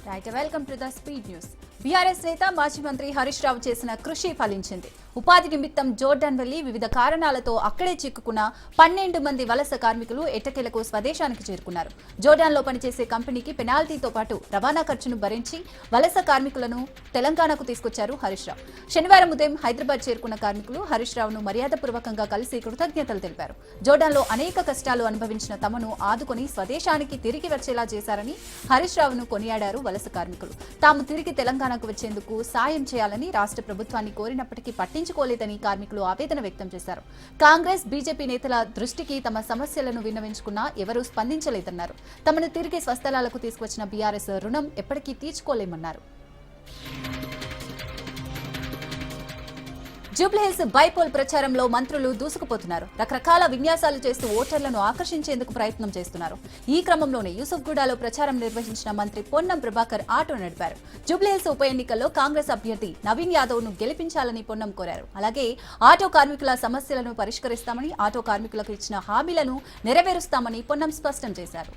Welcome to the speed news. BRS నేత మాజీ మంత్రి హరీష్ రావు చేసిన కృషి ఫలించింది. ఉపాధి నిమిత్తం జోర్డాన్ వెళ్లి వివిధ కారణాలతో అక్కడే చిక్కుకున్న 12 మంది వలస కార్మికులు ఎట్టకేలకు స్వదేశానికి చేరుకున్నారు. జోర్డాన్లో పనిచేసే కంపెనీకి పెనాల్టీతో పాటు రవాణా ఖర్చును భరించి వలస కార్మికులను తెలంగాణకు తీసుకొచ్చారు హరీష్ రావు. శనివారం ఉదయం హైదరాబాద్ చేరుకున్న కార్మికులు హరీష్ రావును మర్యాదపూర్వకంగా కలిసి కృతజ్ఞతలు తెలిపారు. జోర్డాన్లో అనేక కష్టాలు అనుభవించిన తమను ఆదుకొని స్వదేశానికి తిరిగి వచ్చేలా చేశారని హరీష్ రావును కొనియాడారు వలస కార్మికులు. తాము తిరిగి తెలంగాణకు వచ్చేందుకు సాయం చేయాలని రాష్ట్ర ప్రభుత్వాన్ని కోరినప్పటికీ పట్టించుకోలేదని కార్మికులు ఆవేదన వ్యక్తం చేశారు. కాంగ్రెస్, బీజేపీ నేతల దృష్టికి తమ సమస్యలను విన్నవించుకున్నా ఎవరూ స్పందించలేదన్నారు. తమను తిరిగి స్వస్థలాలకు తీసుకువచ్చిన బీఆర్ఎస్ రుణం ఎప్పటికీ తీర్చుకోలేమన్నారు. జూబ్లీహిల్స్ బైపోల్ ప్రచారంలో మంత్రులు దూసుకుపోతున్నారు. రకరకాల విన్యాసాలు చేస్తూ ఓటర్లను ఆకర్షించేందుకు ప్రయత్నం చేస్తున్నారు. ఈ క్రమంలోనే యూసుఫ్గూడలో ప్రచారం నిర్వహించిన మంత్రి పొన్నం ప్రభాకర్ ఆటో నడిపారు. జూబ్లీహిల్స్ ఉప ఎన్నికల్లో కాంగ్రెస్ అభ్యర్థి నవీన్ యాదవ్ ను గెలిపించాలని పొన్నం కోరారు. అలాగే ఆటో కార్మికుల సమస్యలను పరిష్కరిస్తామని, ఆటో కార్మికులకు ఇచ్చిన హామీలను నెరవేరుస్తామని పొన్నం స్పష్టం చేశారు.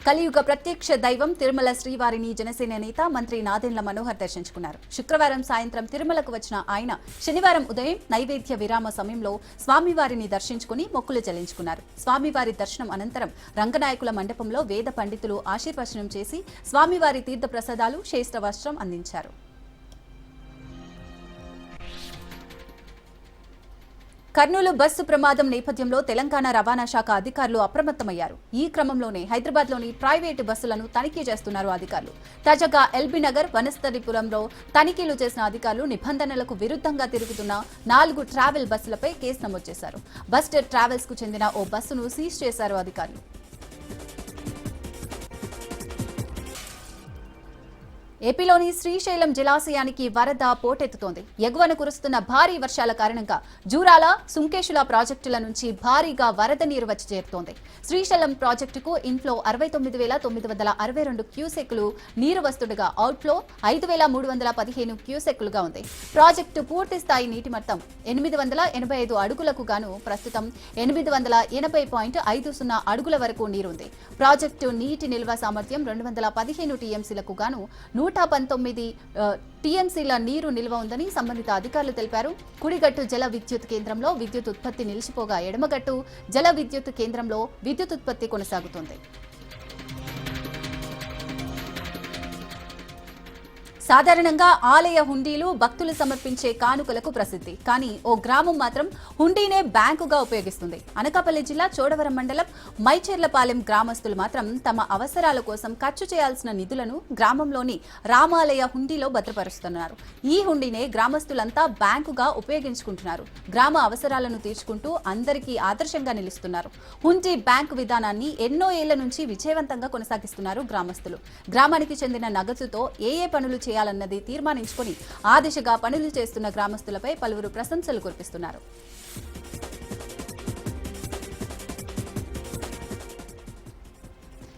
కలియుగ ప్రత్యక్ష దైవం తిరుమల శ్రీవారిని జనసేన నేత మంత్రి నాదెండ్ల మనోహర్ దర్శించుకున్నారు. శుక్రవారం సాయంత్రం తిరుమలకు వచ్చిన ఆయన శనివారం ఉదయం నైవేద్య విరామ సమయంలో స్వామివారిని దర్శించుకుని మొక్కులు చెల్లించుకున్నారు. స్వామివారి దర్శనం అనంతరం రంగనాయకుల మండపంలో వేద పండితులు ఆశీర్వచనం చేసి స్వామివారి తీర్థ ప్రసాదాలు, శ్రేష్ఠ వస్త్రం అందించారు. కర్నూలు బస్సు ప్రమాదం నేపథ్యంలో తెలంగాణ రవాణా శాఖ అధికారులు అప్రమత్తమయ్యారు. ఈ క్రమంలోనే హైదరాబాద్లోని ప్రైవేటు బస్సులను తనిఖీ చేస్తున్నారు అధికారులు. తాజాగా ఎల్బీ నగర్, వనస్థలిపురంలో తనిఖీలు చేసిన అధికారులు నిబంధనలకు విరుద్ధంగా తిరుగుతున్న 4 ట్రావెల్ బస్సులపై కేసు నమోదు చేశారు. బస్టర్ ట్రావెల్స్ కు చెందిన ఓ బస్సును సీజ్ చేశారు అధికారులు. ఏపీలోని శ్రీశైలం జలాశయానికి వరద పోటెత్తుతోంది. ఎగువన కురుస్తున్న భారీ వర్షాల కారణంగా జూరాల, సుంకేశుల ప్రాజెక్టుల నుంచి భారీగా వరద నీరు వచ్చి చేరుతోంది. శ్రీశైలం ప్రాజెక్టుకు ఇన్ఫ్లో 69,962 క్యూసెక్కులు నీరు వస్తుండగా అవుట్ఫ్లో 5,315 క్యూసెక్కులుగా ఉంది. ప్రాజెక్టు పూర్తి స్థాయి నీటి మట్టం 885 అడుగులకు గాను ప్రస్తుతం 880.50 అడుగుల వరకు నీరుంది. ప్రాజెక్టు నీటి నిల్వ సామర్థ్యం 215 టీఎంసీలకు గాను 119 టీఎంసీల నీరు నిల్వ ఉందని సంబంధిత అధికారులు తెలిపారు. కుడిగట్టు జల విద్యుత్ కేంద్రంలో విద్యుత్ ఉత్పత్తి నిలిచిపోగా ఎడమగట్టు జల విద్యుత్ కేంద్రంలో విద్యుత్ ఉత్పత్తి కొనసాగుతోంది. సాధారణంగా ఆలయ హుండీలు భక్తులు సమర్పించే కానుకలకు ప్రసిద్ధి. కానీ ఓ గ్రామం మాత్రం హుండీనే బ్యాంకుగా ఉపయోగిస్తుంది. అనకాపల్లి జిల్లా చోడవరం మండలం మైచెర్లపాలెం గ్రామస్తులు మాత్రం తమ అవసరాల కోసం ఖర్చు చేయాల్సిన నిధులను గ్రామంలోని రామాలయ హుండీలో భద్రపరుస్తున్నారు. ఈ హుండీనే గ్రామస్తులంతా బ్యాంకుగా ఉపయోగించుకుంటున్నారు. గ్రామ అవసరాలను తీర్చుకుంటూ అందరికీ ఆదర్శంగా నిలుస్తున్నారు. హుండీ బ్యాంకు విధానాన్ని ఎన్నో ఏళ్ల నుంచి విజయవంతంగా కొనసాగిస్తున్నారు గ్రామస్తులు. గ్రామానికి చెందిన నగదుతో ఏ పనులు చేయాలన్నది తీర్మానించుకొని ఆ దిశగా పనులు చేస్తున్న గ్రామస్తులపై పలువురు ప్రశంసలు కురిపిస్తున్నారు.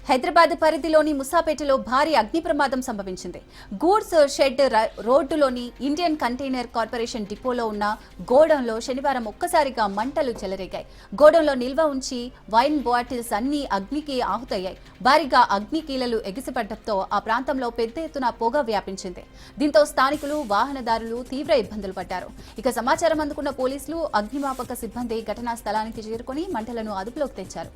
హైదరాబాద్ పరిధిలోని ముసాపేటలో భారీ అగ్ని ప్రమాదం సంభవించింది. గూడ్స్ షెడ్ రోడ్డులోని ఇండియన్ కంటైనర్ కార్పొరేషన్ డిపోలో ఉన్న గోడౌన్లో శనివారం ఒక్కసారిగా మంటలు చెలరేగాయి. గోడౌన్లో నిల్వ ఉంచి వైన్ బాటిల్స్ అన్ని అగ్నికి ఆహుతయ్యాయి. భారీగా అగ్ని కీలలు ఎగిసిపడడంతో ఆ ప్రాంతంలో పెద్ద ఎత్తున పొగ వ్యాపించింది. దీంతో స్థానికులు, వాహనదారులు తీవ్ర ఇబ్బందులు పడ్డారు. ఇక సమాచారం అందుకున్న పోలీసులు, అగ్నిమాపక సిబ్బంది ఘటనా స్థలానికి చేరుకుని మంటలను అదుపులోకి తెచ్చారు.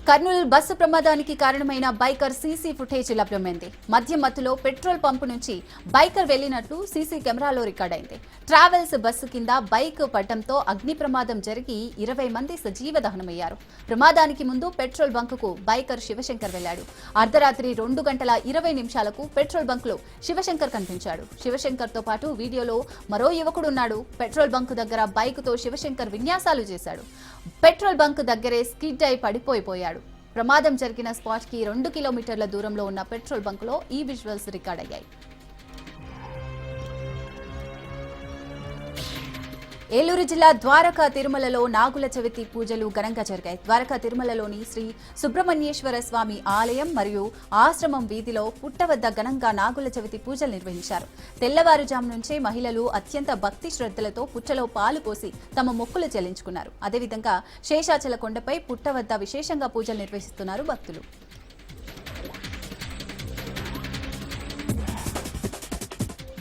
కర్నూలు బస్సు ప్రమాదానికి కారణమైన బైకర్ సీసీ ఫుటేజ్ లభ్యమైంది. మద్యం మత్తులో పెట్రోల్ పంపు నుంచి బైకర్ వెళ్లినట్లు సీసీ కెమెరాలో రికార్డైంది. ట్రావెల్స్ బస్సు కింద బైక్ పడ్డంతో అగ్ని ప్రమాదం జరిగి 20 మంది సజీవ దహనమయ్యారు. ప్రమాదానికి ముందు పెట్రోల్ బంకుకు బైకర్ శివశంకర్ వెళ్లాడు. అర్ధరాత్రి 2:20 పెట్రోల్ బంకులో శివశంకర్ కనిపించాడు. శివశంకర్ తో పాటు వీడియోలో మరో యువకుడున్నాడు. పెట్రోల్ బంకు దగ్గర బైక్ తో శివశంకర్ విన్యాసాలు చేశాడు. పెట్రోల్ బంక్ దగ్గరే స్కిడ్ అయి పడిపోయాడు. ప్రమాదం జరిగిన స్పాట్ కి 2 కిలోమీటర్ల దూరంలో ఉన్న పెట్రోల్ బంకులో ఈ విజువల్స్ రికార్డ్ అయ్యాయి. ఏలూరు జిల్లా ద్వారకా తిరుమలలో నాగుల చవితి పూజలు ఘనంగా జరిగాయి. ద్వారకా తిరుమలలోని శ్రీ సుబ్రహ్మణ్యేశ్వర స్వామి ఆలయం మరియు ఆశ్రమం వీధిలో పుట్ట వద్ద ఘనంగా నాగుల చవితి పూజలు నిర్వహించారు. తెల్లవారుజాము నుంచే మహిళలు అత్యంత భక్తి శ్రద్ధలతో పుట్టలో పాలు పోసి తమ మొక్కులు చెల్లించుకున్నారు. అదేవిధంగా శేషాచల కొండపై పుట్ట వద్ద విశేషంగా పూజలు నిర్వహిస్తున్నారు భక్తులు.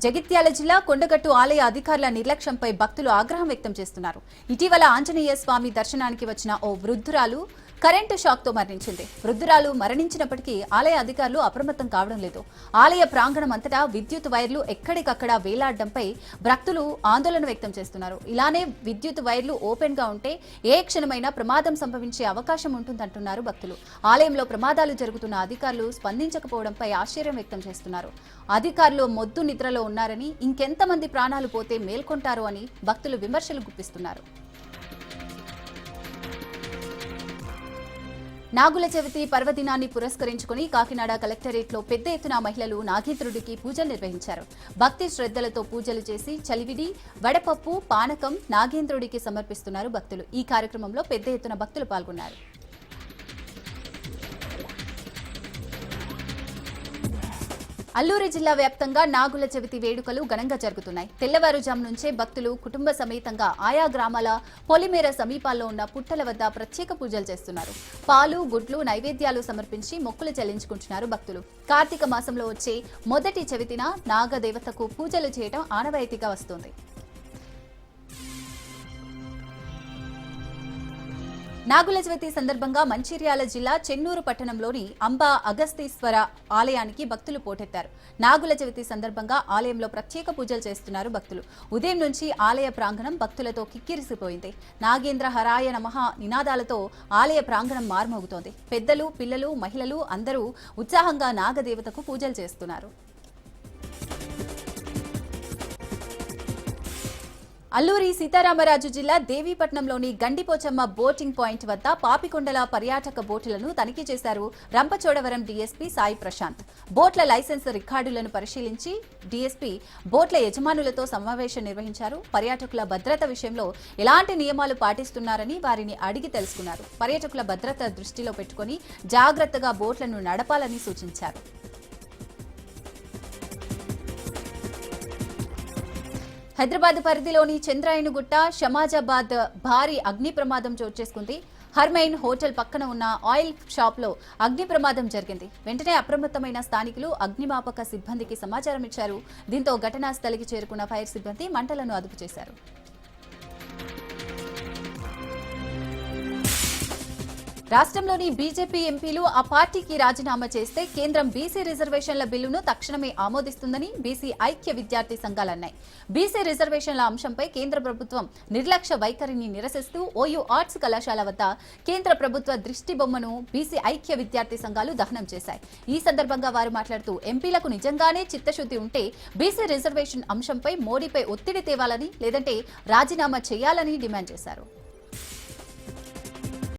జగిత్యాల జిల్లా కొండగట్టు ఆలయ అధికారుల నిర్లక్ష్యంపై భక్తులు ఆగ్రహం వ్యక్తం చేస్తున్నారు. ఇటీవల ఆంజనేయ స్వామి దర్శనానికి వచ్చిన ఓ వృద్ధురాలు కరెంటు షాక్తో మరణించింది. వృద్ధురాలు మరణించినప్పటికీ ఆలయ అధికారులు అప్రమత్తం కావడం లేదు. ఆలయ ప్రాంగణం అంతటా విద్యుత్ వైర్లు ఎక్కడికక్కడ వేలాడడంపై భక్తులు ఆందోళన వ్యక్తం చేస్తున్నారు. ఇలానే విద్యుత్ వైర్లు ఓపెన్ గా ఉంటే ఏ క్షణమైనా ప్రమాదం సంభవించే అవకాశం ఉంటుందంటున్నారు భక్తులు. ఆలయంలో ప్రమాదాలు జరుగుతున్న అధికారులు స్పందించకపోవడంపై ఆశ్చర్యం వ్యక్తం చేస్తున్నారు. అధికారులు మొద్దు నిద్రలో ఉన్నారని, ఇంకెంతమంది ప్రాణాలు పోతే మేల్కొంటారో అని భక్తులు విమర్శలు గుప్పిస్తున్నారు. నాగుల చవితి పర్వదినాన్ని పురస్కరించుకుని కాకినాడ కలెక్టరేట్లో పెద్ద ఎత్తున మహిళలు నాగేంద్రుడికి పూజలు నిర్వహించారు. భక్తి శ్రద్ధలతో పూజలు చేసి చలివిడి, వడపప్పు, పానకం నాగేంద్రుడికి సమర్పిస్తున్నారు భక్తులు. ఈ కార్యక్రమంలో పెద్ద ఎత్తున భక్తులు పాల్గొన్నారు. అల్లూరి జిల్లా వ్యాప్తంగా నాగుల చవితి వేడుకలు ఘనంగా జరుగుతున్నాయి. తెల్లవారుజాము నుంచే భక్తులు కుటుంబ సమేతంగా ఆయా గ్రామాల పొలిమేర సమీపాల్లో ఉన్న పుట్టల వద్ద ప్రత్యేక పూజలు చేస్తున్నారు. పాలు, గుడ్లు, నైవేద్యాలు సమర్పించి మొక్కులు చెల్లించుకుంటున్నారు భక్తులు. కార్తీక మాసంలో వచ్చే మొదటి చవితిన నాగదేవతకు పూజలు చేయడం ఆనవాయితీగా వస్తోంది. నాగుల చవితి సందర్భంగా మంచిర్యాల జిల్లా చెన్నూరు పట్టణంలోని అంబా అగస్తీశ్వర ఆలయానికి భక్తులు పోటెత్తారు. నాగుల చవితి సందర్భంగా ఆలయంలో ప్రత్యేక పూజలు చేస్తున్నారు భక్తులు. ఉదయం నుంచి ఆలయ ప్రాంగణం భక్తులతో కిక్కిరిసిపోయింది. నాగేంద్ర హరాయ నమః నినాదాలతో ఆలయ ప్రాంగణం మార్మోగుతోంది. పెద్దలు, పిల్లలు, మహిళలు అందరూ ఉత్సాహంగా నాగదేవతకు పూజలు చేస్తున్నారు. అల్లూరి సీతారామరాజు జిల్లా దేవీపట్నంలోని గండిపోచమ్మ బోటింగ్ పాయింట్ వద్ద పాపికొండల పర్యాటక బోటులను తనిఖీ చేశారు రంపచోడవరం డీఎస్పీ సాయి ప్రశాంత్. బోట్ల లైసెన్స్ రికార్డులను పరిశీలించి డీఎస్పీ బోట్ల యజమానులతో సమావేశం నిర్వహించారు. పర్యాటకుల భద్రత విషయంలో ఎలాంటి నియమాలు పాటిస్తున్నారని వారిని అడిగి తెలుసుకున్నారు. పర్యాటకుల భద్రత దృష్టిలో పెట్టుకుని జాగ్రత్తగా బోట్లను నడపాలని సూచించారు. హైదరాబాద్ పరిధిలోని చంద్రాయణగుట్ట, షమాజాబాద్ భారీ అగ్ని ప్రమాదం చోటు చేసుకుంది. హర్మైన్ హోటల్ పక్కన ఉన్న ఆయిల్ షాప్లో అగ్ని ప్రమాదం జరిగింది. వెంటనే అప్రమత్తమైన స్థానికులు అగ్నిమాపక సిబ్బందికి సమాచారం ఇచ్చారు. దీంతో ఘటనా స్థలికి చేరుకున్న ఫైర్ సిబ్బంది మంటలను అదుపు చేశారు. రాష్ట్రంలోని బీజేపీ ఎంపీలు ఆ పార్టీకి రాజీనామా చేస్తే కేంద్రం బీసీ రిజర్వేషన్ల బిల్లును తక్షణమే ఆమోదిస్తుందని బీసీ ఐక్య విద్యార్థి సంఘాలన్నాయి. బీసీ రిజర్వేషన్ల అంశంపై కేంద్ర ప్రభుత్వం నిర్లక్ష్య వైఖరిని నిరసిస్తూ ఓయూ ఆర్ట్స్ కళాశాల వద్ద కేంద్ర ప్రభుత్వ దృష్టి బొమ్మను బీసీ ఐక్య విద్యార్థి సంఘాలు దహనం చేశాయి. ఈ సందర్భంగా వారు మాట్లాడుతూ ఎంపీలకు నిజంగానే చిత్తశుద్ధి ఉంటే బీసీ రిజర్వేషన్ అంశంపై మోడీపై ఒత్తిడి తేవాలని, లేదంటే రాజీనామా చేయాలని డిమాండ్ చేశారు.